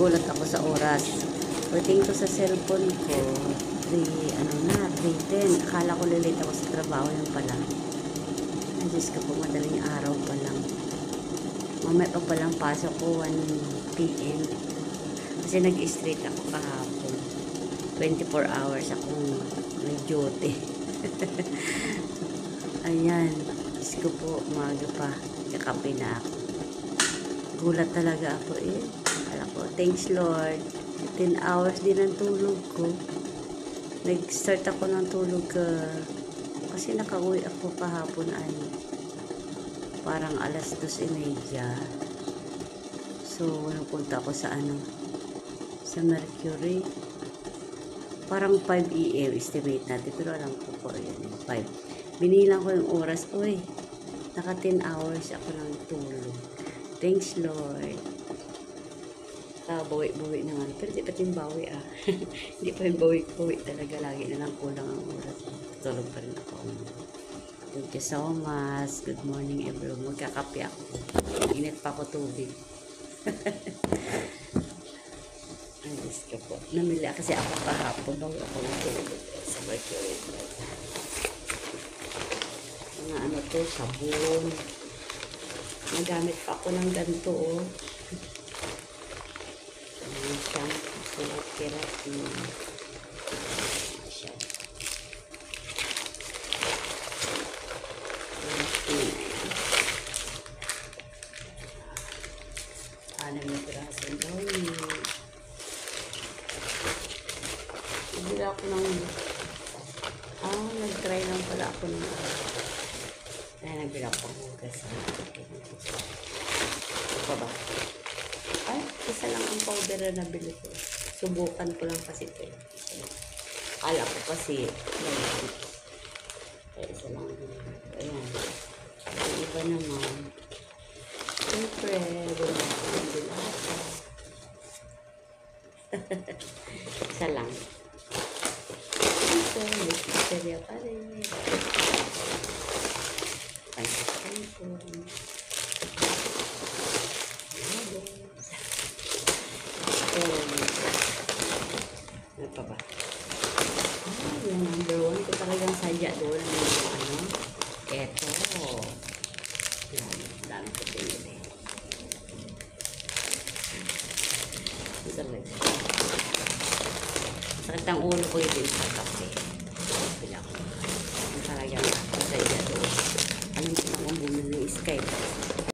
nagulat ako sa oras. Pagdating ko sa cellphone ko, 3:10. Akala ko lilate ako sa trabaho, yun pala. Ay, Diyos ko po, madaling araw pa lang. Mamaya pa palang pasok ko 1 PM. Kasi nag-straight ako kahapon. 24 hours akong may duty. Ayan. Diyos ko po, umaga pa. Kakape na ako. Gulat talaga ako eh. Akala ko, thanks Lord. 10 hours din ang tulog ko. Nag-start ako ng tulog kasi nakauwi ako kahapon ay parang 2:30. So, napunta ako sa sa Mercury. Parang 5 AM estimate natin. Pero alam ko po yun, 5. Binilang ko yung oras. Uy, naka 10 hours ako ng tulog. Thanks Lord. Bawi-bawi naman. Pero di pa yung bawi Hindi pa yung bawi-bawi talaga. Lagi na lang kulang ang oras. Tulog pa rin ako. Thank you so much. Good morning everyone. Magkakape ako. Init pa ako tubig. Ay, Diyos ko po. Namili kasi ako kahapon bago ako natulog sa Mercury. Mga to, sabon. Nagamit pa ako ng ganito shampoo, keratin. Siya. Alam na piraso gawin. Nagbila ako ng nag-try lang pala ako ng nagbila ako ng hugas. Ito ba? Ay, isa lang ang powder na nabili ko. Subukan ko lang kasi ito. Kala ko kasi kaya isa lang. Ayan. Ang iba naman. Siyempre, wala akong dilata. Isa lang. Ito, may pizzeria pa rin. Pansin. Ano pa ba? Yung number 1 ko talagang sadya doon. Eto. Yan, dami ko pinili. Sakit ang ulo ko yung sa kape. Bila ko. Yung talagang sadya doon. Alam ko na kung bumili ng Skype.